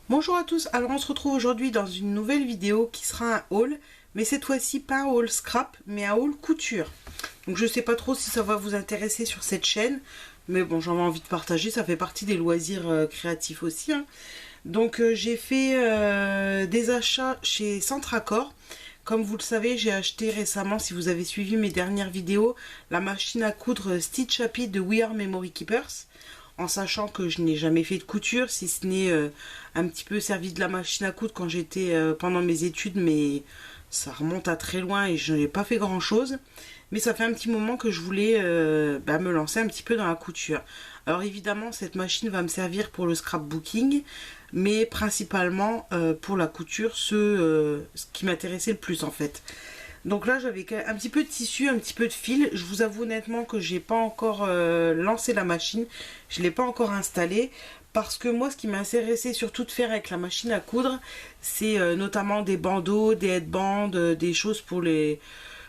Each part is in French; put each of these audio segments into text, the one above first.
Bonjour à tous, alors on se retrouve aujourd'hui dans une nouvelle vidéo qui sera un haul, mais cette fois-ci pas un haul scrap, mais un haul couture. Donc je sais pas trop si ça va vous intéresser sur cette chaîne, mais bon j'en ai envie de partager, ça fait partie des loisirs créatifs aussi. Hein. Donc j'ai fait des achats chez Centracor. Comme vous le savez, j'ai acheté récemment, si vous avez suivi mes dernières vidéos, la machine à coudre Stitch Happy de We Are Memory Keepers. En sachant que je n'ai jamais fait de couture, si ce n'est un petit peu servi de la machine à coudre quand j'étais pendant mes études, mais ça remonte à très loin et je n'ai pas fait grand chose. Mais ça fait un petit moment que je voulais me lancer un petit peu dans la couture. Alors évidemment, cette machine va me servir pour le scrapbooking, mais principalement pour la couture, ce qui m'intéressait le plus en fait. Donc là j'avais un petit peu de tissu, un petit peu de fil. Je vous avoue honnêtement que j'ai pas encore lancé la machine. Je l'ai pas encore installée. Parce que moi ce qui m'intéressait surtout de faire avec la machine à coudre, c'est notamment des bandeaux, des headbands, des choses pour les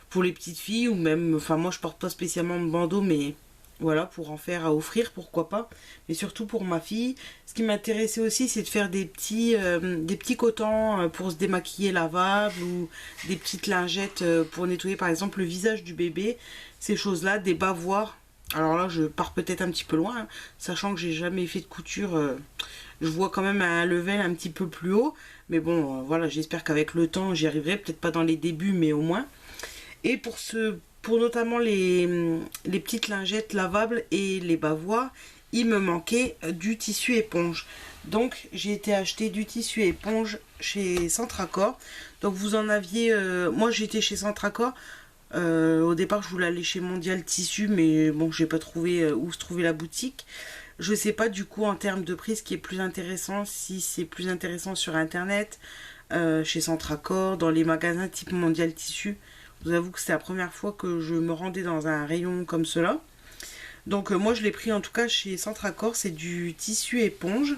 petites filles. Ou même, enfin moi je porte pas spécialement de bandeaux, mais voilà, pour en faire à offrir, pourquoi pas. Mais surtout pour ma fille. Ce qui m'intéressait aussi, c'est de faire des petits cotons pour se démaquiller lavable, ou des petites lingettes pour nettoyer par exemple le visage du bébé. Ces choses-là, des bavoirs. Alors là, je pars peut-être un petit peu loin, hein, sachant que j'ai jamais fait de couture. Je vois quand même un level un petit peu plus haut. Mais bon, voilà, j'espère qu'avec le temps, j'y arriverai. Peut-être pas dans les débuts, mais au moins. Et pour notamment les petites lingettes lavables et les bavoirs, il me manquait du tissu éponge. Donc j'ai été acheter du tissu éponge chez Centracor. Donc vous en aviez... moi j'étais chez Centracor. Au départ je voulais aller chez Mondial Tissu, mais bon j'ai pas trouvé où se trouvait la boutique. Je sais pas du coup en termes de prix ce qui est plus intéressant, si c'est plus intéressant sur internet, chez Centracor, dans les magasins type Mondial Tissu. Je vous avoue que c'est la première fois que je me rendais dans un rayon comme cela. Donc moi je l'ai pris en tout cas chez Centracor, c'est du tissu éponge.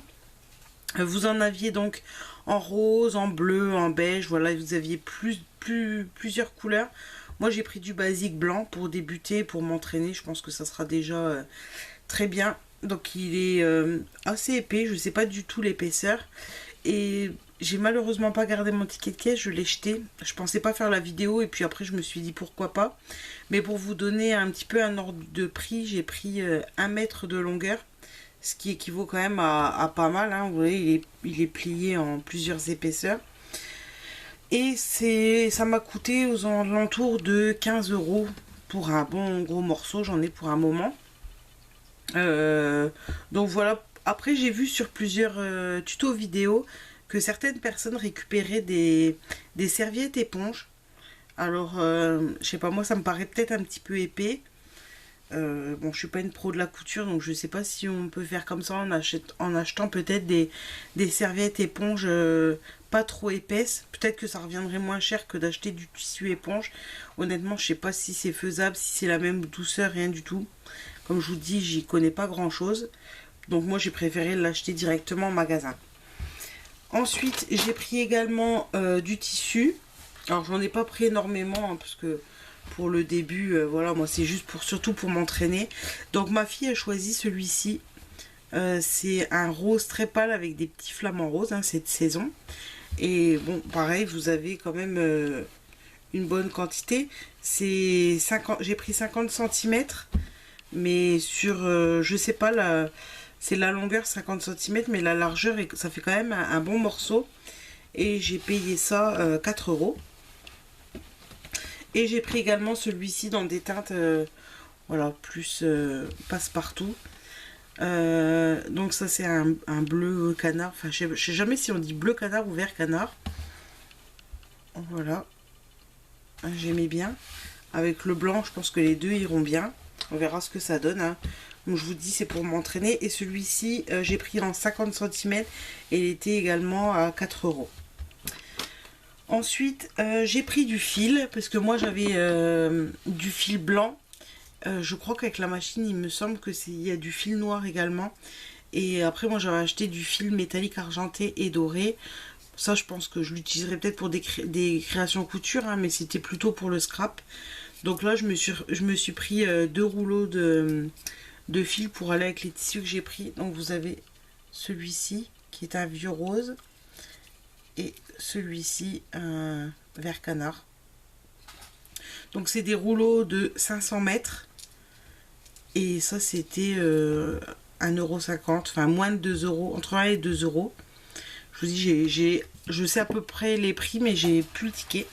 Vous en aviez donc en rose, en bleu, en beige, voilà, vous aviez plusieurs couleurs. Moi j'ai pris du basique blanc pour débuter, pour m'entraîner, je pense que ça sera déjà très bien. Donc il est assez épais, je ne sais pas du tout l'épaisseur. Et j'ai malheureusement pas gardé mon ticket de caisse, je l'ai jeté. Je pensais pas faire la vidéo et puis après je me suis dit pourquoi pas. Mais pour vous donner un petit peu un ordre de prix, j'ai pris 1 mètre de longueur. Ce qui équivaut quand même à pas mal. Hein. Vous voyez, il est plié en plusieurs épaisseurs. Et ça m'a coûté aux alentours de 15 € pour un bon gros morceau. J'en ai pour un moment. Donc voilà. Après j'ai vu sur plusieurs tutos vidéo que certaines personnes récupéraient des serviettes éponges. Alors je sais pas, moi ça me paraît peut-être un petit peu épais. Bon, je suis pas une pro de la couture, donc je sais pas si on peut faire comme ça en achetant peut-être des serviettes éponges pas trop épaisses. Peut-être que ça reviendrait moins cher que d'acheter du tissu éponge. Honnêtement, je sais pas si c'est faisable, si c'est la même douceur, rien du tout. Comme je vous dis, j'y connais pas grand chose. Donc moi j'ai préféré l'acheter directement en magasin. Ensuite j'ai pris également du tissu. Alors j'en ai pas pris énormément hein, parce que pour le début, voilà, moi c'est juste surtout pour m'entraîner. Donc ma fille a choisi celui-ci. C'est un rose très pâle avec des petits flamants roses hein, cette saison. Et bon pareil, vous avez quand même une bonne quantité. C'est 50, j'ai pris 50 cm. Mais sur, je sais pas, c'est la longueur 50 cm, mais la largeur, ça fait quand même un bon morceau. Et j'ai payé ça 4 €. Et j'ai pris également celui-ci dans des teintes, voilà, plus passe-partout. Donc ça c'est un bleu canard, enfin je sais jamais si on dit bleu canard ou vert canard. Voilà, j'aimais bien. Avec le blanc, je pense que les deux iront bien. On verra ce que ça donne. Hein. Donc je vous dis, c'est pour m'entraîner. Et celui-ci, j'ai pris en 50 cm et il était également à 4 €. Ensuite, j'ai pris du fil parce que moi j'avais du fil blanc. Je crois qu'avec la machine, il me semble qu'il y a du fil noir également. Et après, moi j'avais acheté du fil métallique argenté et doré Ça, je pense que je l'utiliserai peut-être pour des créations couture, hein, mais c'était plutôt pour le scrap. Donc là, je me suis pris 2 rouleaux de fil pour aller avec les tissus que j'ai pris. Donc vous avez celui-ci qui est un vieux rose et celui-ci un vert canard. Donc c'est des rouleaux de 500 mètres et ça c'était 1,50 €, enfin moins de 2 €, entre 1 et 2 €. Je vous dis, je sais à peu près les prix, mais j'ai plus le ticket.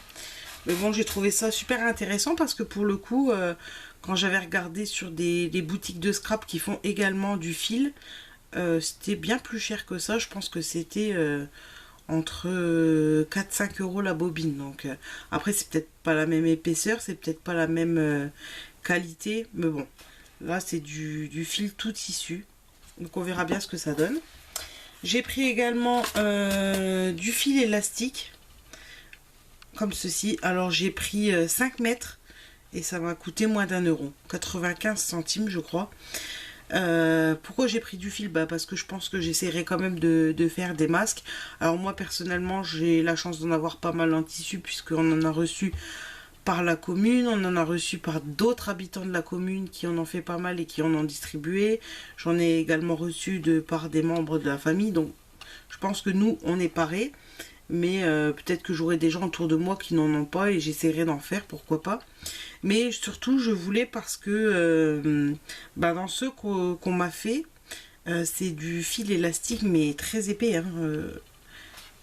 Mais bon, j'ai trouvé ça super intéressant parce que pour le coup, quand j'avais regardé sur des boutiques de scrap qui font également du fil, c'était bien plus cher que ça. Je pense que c'était entre 4-5 € la bobine. Donc après, c'est peut-être pas la même épaisseur, c'est peut-être pas la même qualité. Mais bon, là, c'est du fil tout tissu. Donc on verra bien ce que ça donne. J'ai pris également du fil élastique, comme ceci. Alors j'ai pris 5 mètres et ça m'a coûté moins d'1 €, 95 centimes je crois. Pourquoi j'ai pris du fil? Parce que je pense que j'essaierai quand même de faire des masques. Alors moi personnellement j'ai la chance d'en avoir pas mal en tissu puisqu'on en a reçu par la commune, on en a reçu par d'autres habitants de la commune qui en ont fait pas mal et qui en ont distribué. J'en ai également reçu par des membres de la famille, donc je pense que nous on est parés, mais peut-être que j'aurai des gens autour de moi qui n'en ont pas et j'essaierai d'en faire, pourquoi pas. Mais surtout je voulais parce que dans ceux qu'on m'a fait, c'est du fil élastique mais très épais, hein,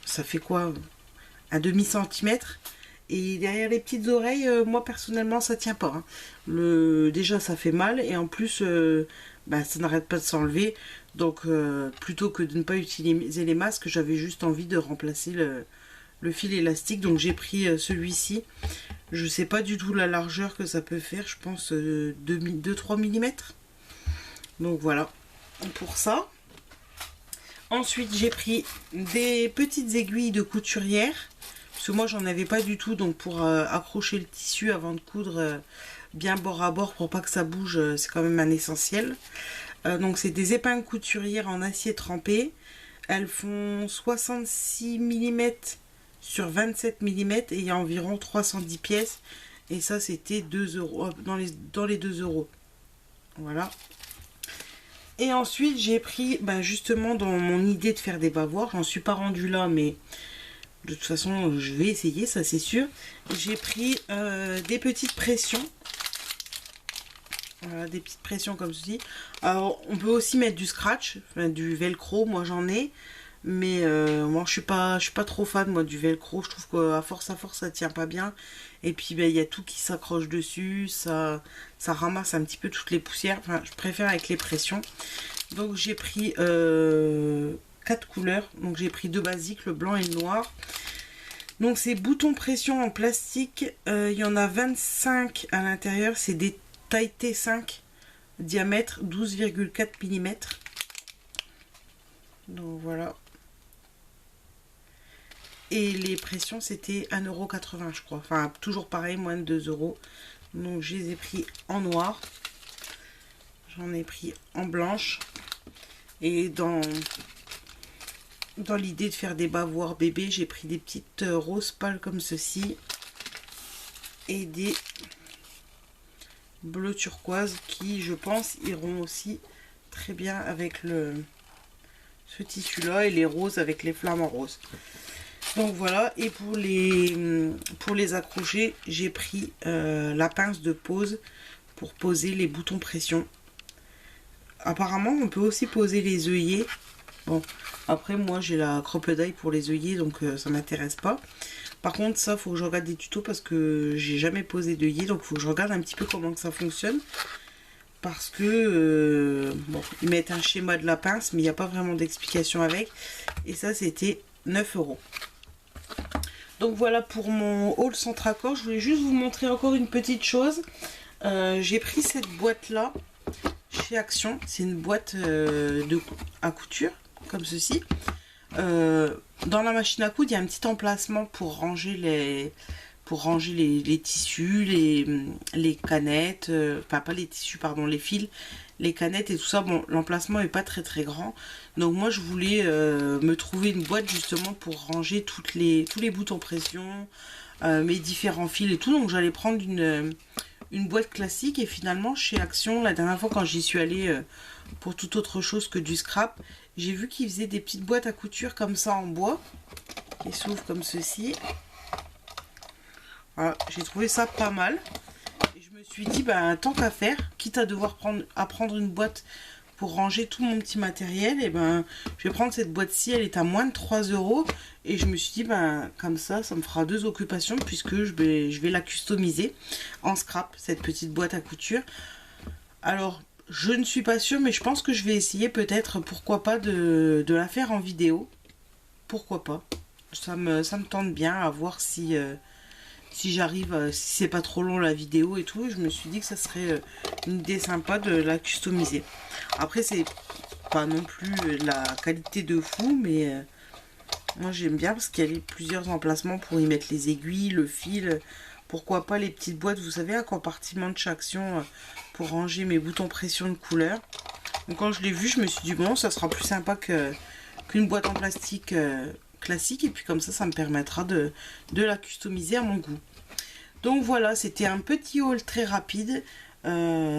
ça fait quoi, un demi-centimètre. Et derrière les petites oreilles, moi personnellement ça tient pas, hein. Déjà ça fait mal et en plus ça n'arrête pas de s'enlever. Donc plutôt que de ne pas utiliser les masques, j'avais juste envie de remplacer le fil élastique. Donc j'ai pris celui-ci. Je sais pas du tout la largeur que ça peut faire, je pense 2-3 mm. Donc voilà pour ça. Ensuite j'ai pris des petites aiguilles de couturière. Parce que moi j'en avais pas du tout, donc pour accrocher le tissu avant de coudre bien bord à bord pour pas que ça bouge, c'est quand même un essentiel. Donc c'est des épingles couturières en acier trempé. Elles font 66 mm sur 27 mm et il y a environ 310 pièces. Et ça c'était 2 €, dans les 2 €. Voilà. Et ensuite j'ai pris, justement dans mon idée de faire des bavoirs, j'en suis pas rendue là mais... De toute façon, je vais essayer, ça c'est sûr. J'ai pris des petites pressions. Voilà, des petites pressions comme ceci. Alors, on peut aussi mettre du scratch, enfin, du velcro. Moi, j'en ai. Mais moi, je suis pas trop fan, moi, du velcro. Je trouve qu'à force, ça tient pas bien. Et puis, il y a tout qui s'accroche dessus. Ça ramasse un petit peu toutes les poussières. Enfin, je préfère avec les pressions. Donc, j'ai pris... 4 couleurs, donc j'ai pris 2 basiques, le blanc et le noir. Donc ces boutons pression en plastique, il y en a 25 à l'intérieur, c'est des tailles T5, diamètre 12,4 mm. Donc voilà. Et les pressions c'était 1,80 € je crois, enfin toujours pareil, moins de 2 €. Donc je les ai pris en noir, j'en ai pris en blanche et dans l'idée de faire des bavoirs bébés, j'ai pris des petites roses pâles comme ceci et des bleus turquoise qui, je pense, iront aussi très bien avec ce tissu là et les roses avec les flamants roses. Donc voilà, et pour les accrocher, j'ai pris la pince de pose pour poser les boutons pression. Apparemment, on peut aussi poser les œillets. Bon, après moi j'ai la crocodile pour les œillets, donc ça m'intéresse pas. Par contre ça, faut que je regarde des tutos parce que j'ai jamais posé d'œillets, donc faut que je regarde un petit peu comment que ça fonctionne. Parce que bon, ils mettent un schéma de la pince, mais il n'y a pas vraiment d'explication avec. Et ça c'était 9 €. Donc voilà pour mon haul centre accord. Je voulais juste vous montrer encore une petite chose. J'ai pris cette boîte là chez Action. C'est une boîte à couture comme ceci. Dans la machine à coudre, il y a un petit emplacement pour ranger les tissus, les canettes, enfin pas les tissus, pardon, les fils les canettes et tout ça. Bon, l'emplacement est pas très grand. Donc moi je voulais me trouver une boîte justement pour ranger tous les boutons pression, mes différents fils et tout. Donc j'allais prendre une boîte classique, et finalement chez Action, la dernière fois quand j'y suis allée pour toute autre chose que du scrap, j'ai vu qu'ils faisaient des petites boîtes à couture comme ça en bois, qui s'ouvrent comme ceci. Voilà, j'ai trouvé ça pas mal. Et je me suis dit, ben, tant qu'à faire, quitte à devoir prendre une boîte pour ranger tout mon petit matériel, et ben, je vais prendre cette boîte-ci, elle est à moins de 3 €. Et je me suis dit, ben, comme ça me fera 2 occupations, puisque je vais la customiser en scrap, cette petite boîte à couture. Alors, je ne suis pas sûre, mais je pense que je vais essayer peut-être, pourquoi pas, de la faire en vidéo. Pourquoi pas. Ça me tente bien, à voir si j'arrive, si c'est pas trop long la vidéo et tout. Je me suis dit que ça serait une idée sympa de la customiser. Après, c'est pas non plus la qualité de fou, mais moi j'aime bien parce qu'il y a plusieurs emplacements pour y mettre les aiguilles, le fil. Pourquoi pas les petites boîtes, vous savez, à compartiment de chaque action pour ranger mes boutons pression de couleur. Donc quand je l'ai vu, je me suis dit bon, ça sera plus sympa qu'une boîte en plastique classique, et puis comme ça me permettra de la customiser à mon goût. Donc voilà, c'était un petit haul très rapide.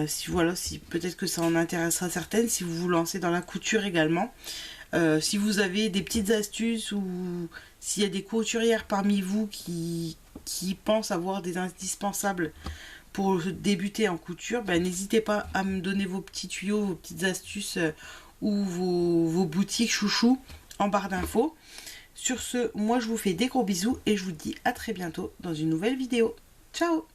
Si peut-être que ça en intéressera certaines, si vous vous lancez dans la couture également. Si vous avez des petites astuces, ou s'il y a des couturières parmi vous qui pensent avoir des indispensables pour débuter en couture, ben, n'hésitez pas à me donner vos petits tuyaux, vos petites astuces ou vos boutiques chouchous en barre d'infos. Sur ce, moi je vous fais des gros bisous et je vous dis à très bientôt dans une nouvelle vidéo. Ciao!